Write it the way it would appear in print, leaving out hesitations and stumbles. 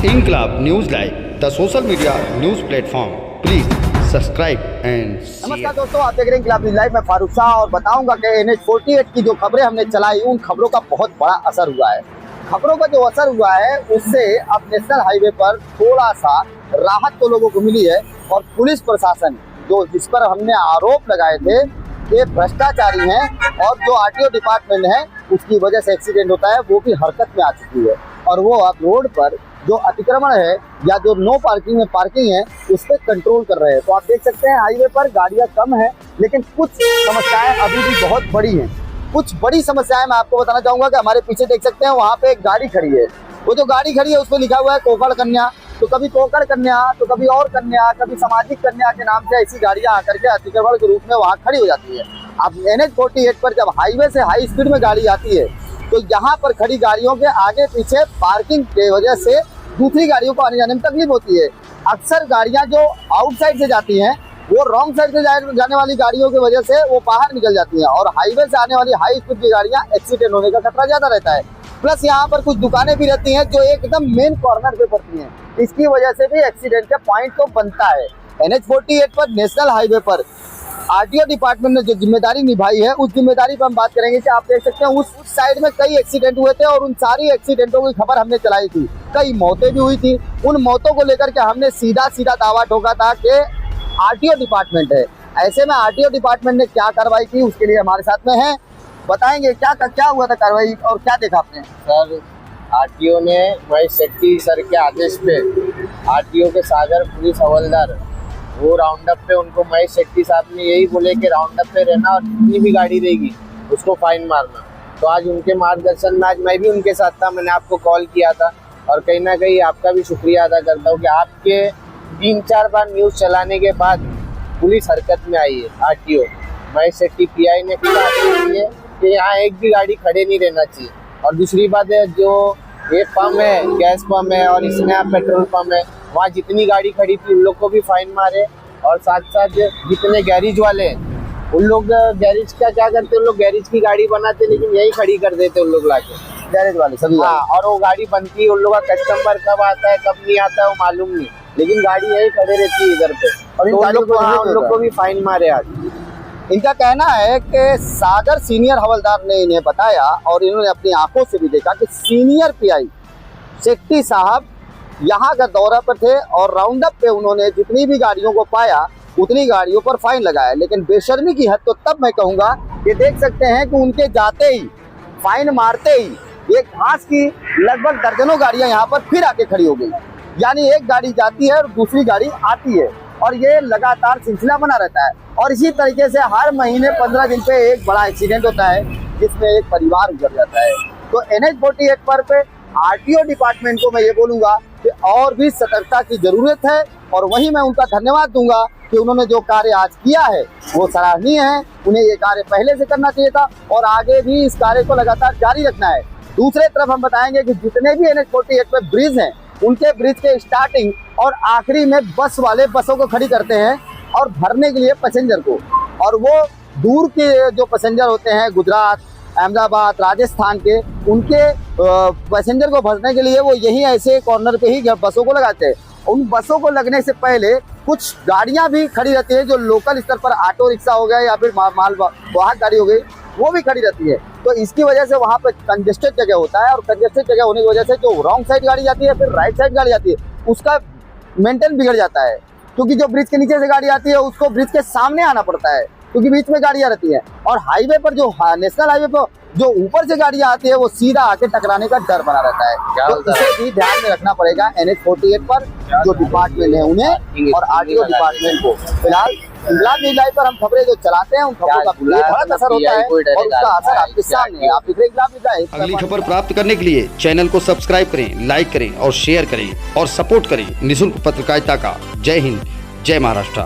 Inquilab news live, the social media news platform. Please subscribe and नमस्कार दोस्तों, आप देख रहे हैं इंकलाब न्यूज लाइव। मैं फारूक शाह और बताऊंगा कि NH-48 की जो खबरें हमने चलाई, उन खबरों का बहुत बड़ा असर हुआ है। खबरों का जो असर हुआ है उससे अब नेशनल हाईवे पर थोड़ा सा राहत तो लोगों को मिली है। और पुलिस प्रशासन जो जिस पर हमने आरोप लगाए थे कि भ्रष्टाचारी हैं और जो RTO डिपार्टमेंट है उसकी वजह से एक्सीडेंट होता है, वो भी हरकत में आ चुकी है। और वो अब रोड पर जो अतिक्रमण है या जो नो पार्किंग में पार्किंग है उस पर कंट्रोल कर रहे हैं। तो आप देख सकते हैं हाईवे पर गाड़ियां कम है, लेकिन कुछ समस्याएं अभी भी बहुत बड़ी हैं। कुछ बड़ी समस्याएं मैं आपको बताना चाहूंगा कि हमारे पीछे देख सकते हैं, वहाँ पे एक गाड़ी खड़ी है। वो जो गाड़ी खड़ी है उस पर लिखा हुआ है कोकड़ कन्या। तो कभी कोकड़ कन्या तो कभी और कन्या, कभी सामाजिक कन्या के नाम से ऐसी गाड़ियां आकर के अतिक्रमण के रूप में वहाँ खड़ी हो जाती है। अब NH-48 पर जब हाईवे से हाई स्पीड में गाड़ी आती है तो यहाँ पर खड़ी गाड़ियों के आगे पीछे पार्किंग की वजह से दूसरी गाड़ियों को आने जाने में तकलीफ होती है। अक्सर गाड़ियाँ जो आउटसाइड से जाती हैं वो रॉन्ग साइड से जाने वाली गाड़ियों की वजह से वो बाहर निकल जाती हैं, और हाईवे से आने वाली हाई स्पीड की गाड़ियाँ एक्सीडेंट होने का खतरा ज़्यादा रहता है। प्लस यहाँ पर कुछ दुकानें भी रहती हैं जो एकदम मेन कॉर्नर पे पड़ती हैं, इसकी वजह से भी एक्सीडेंट का पॉइंट तो बनता है। NH-48 पर नेशनल हाईवे पर RTO डिपार्टमेंट ने जो जिम्मेदारी निभाई है उस जिम्मेदारी पर हम बात करेंगे कि आप देख सकते हैं उस साइड में कई एक्सीडेंट हुए थे और उन सारी एक्सीडेंटों की खबर हमने चलाई थी। कई मौतें भी हुई थी। उन मौतों को लेकर के हमने सीधा दावा ठोका था कि RTO डिपार्टमेंट है। ऐसे में RTO डिपार्टमेंट ने क्या कार्रवाई की उसके लिए हमारे साथ में है, बताएंगे क्या हुआ था कार्रवाई और क्या देखा आपने। सर, RTO ने महेश शेट्टी सर के आदेश पे RTO के सागर पुलिस हवलदार वो राउंड अप पे, उनको महेश शेट्टी साहब ने यही बोले कि राउंड अप पे रहना और जितनी भी गाड़ी रहेगी उसको फाइन मारना। तो आज उनके मार्गदर्शन में आज मैं भी उनके साथ था। मैंने आपको कॉल किया था और कहीं ना कहीं आपका भी शुक्रिया अदा करता हूँ कि आपके 3-4 बार न्यूज़ चलाने के बाद पुलिस हरकत में आई है। RTO महेश शेट्टी PI ने खुद आदेश दिए कि यहाँ एक भी गाड़ी खड़े नहीं रहना चाहिए। और दूसरी बात है, जो ये पंप है, गैस पंप है और इसमें यहाँ पेट्रोल पंप है, वहाँ जितनी गाड़ी खड़ी थी उन लोग को भी फाइन मारे। और साथ साथ जितने गैरेज वाले हैं उन लोग गैरेज का क्या करते, उन लोग गैरेज की गाड़ी बनाते लेकिन यही खड़ी कर देते उन लोग लाके, गैरेज वाले सभी। हाँ, और वो गाड़ी बनती है, उन लोग का कस्टमर कब आता है कब नहीं आता है वो मालूम नहीं, लेकिन गाड़ी यही खड़े रहती है इधर पे। और तो उन लोग को भी फाइन मारे आज। इनका कहना है कि सागर सीनियर हवलदार ने इन्हें बताया और इन्होंने अपनी आंखों से भी देखा कि सीनियर PI शेट्टी साहब यहाँ का दौरा पर थे और राउंड अप पे उन्होंने जितनी भी गाड़ियों को पाया उतनी गाड़ियों पर फाइन लगाया। लेकिन बेशर्मी की हद तो तब मैं कहूँगा कि देख सकते हैं कि उनके जाते ही फाइन मारते ही एक घास की लगभग दर्जनों गाड़ियाँ यहाँ पर फिर आके खड़ी हो गई। यानी एक गाड़ी जाती है और दूसरी गाड़ी आती है और ये लगातार सिलसिला बना रहता है। और इसी तरीके से हर महीने 15 दिन पे एक बड़ा एक्सीडेंट होता है जिसमें एक परिवार गुजर जाता है। तो NH-48 पर पे RTO डिपार्टमेंट को मैं ये बोलूँगा कि और भी सतर्कता की ज़रूरत है। और वहीं मैं उनका धन्यवाद दूंगा कि उन्होंने जो कार्य आज किया है वो सराहनीय है। उन्हें ये कार्य पहले से करना चाहिए था और आगे भी इस कार्य को लगातार जारी रखना है। दूसरे तरफ हम बताएंगे कि जितने भी NH-48 पर ब्रिज हैं उनके ब्रिज के स्टार्टिंग और आखिरी में बस वाले बसों को खड़ी करते हैं और भरने के लिए पैसेंजर को। और वो दूर के जो पैसेंजर होते हैं गुजरात, अहमदाबाद, राजस्थान के, उनके पैसेंजर को भरने के लिए वो यही ऐसे कॉर्नर पे ही बसों को लगाते हैं। उन बसों को लगने से पहले कुछ गाड़ियां भी खड़ी रहती है जो लोकल स्तर पर ऑटो रिक्शा हो गया या फिर माल वाहक गाड़ी हो गई, वो भी खड़ी रहती है। तो इसकी वजह से वहाँ पे कंजेस्टेड जगह होता है और कंजेस्टेड जगह होने की वजह से जो रॉन्ग साइड गाड़ी जाती है फिर राइट साइड गाड़ी आती है उसका मेंटेन बिगड़ जाता है, क्योंकि जो ब्रिज के नीचे से गाड़ी आती है उसको ब्रिज के सामने आना पड़ता है क्योंकि बीच में गाड़ियां रहती हैं। और हाईवे पर जो नेशनल हाईवे पर जो ऊपर से गाड़ियां आती है वो सीधा आके टकराने का डर बना रहता है। तो इसे भी ध्यान में रखना पड़ेगा NH-48 पर जो डिपार्टमेंट है उन्हें और RTO डिपार्टमेंट को। फिलहाल इंकलाब न्यूज लाइव पर हम खबरें जो चलाते हैं उन खबरों का बहुत असर होता है और उसका असर आपके सामने है। आप देख रहे हैं इंकलाब न्यूज लाइव। अगली खबर प्राप्त करने के लिए चैनल को सब्सक्राइब करें, लाइक करें और शेयर करें और सपोर्ट करें निःशुल्क पत्रकारिता का। जय हिंद, जय महाराष्ट्र।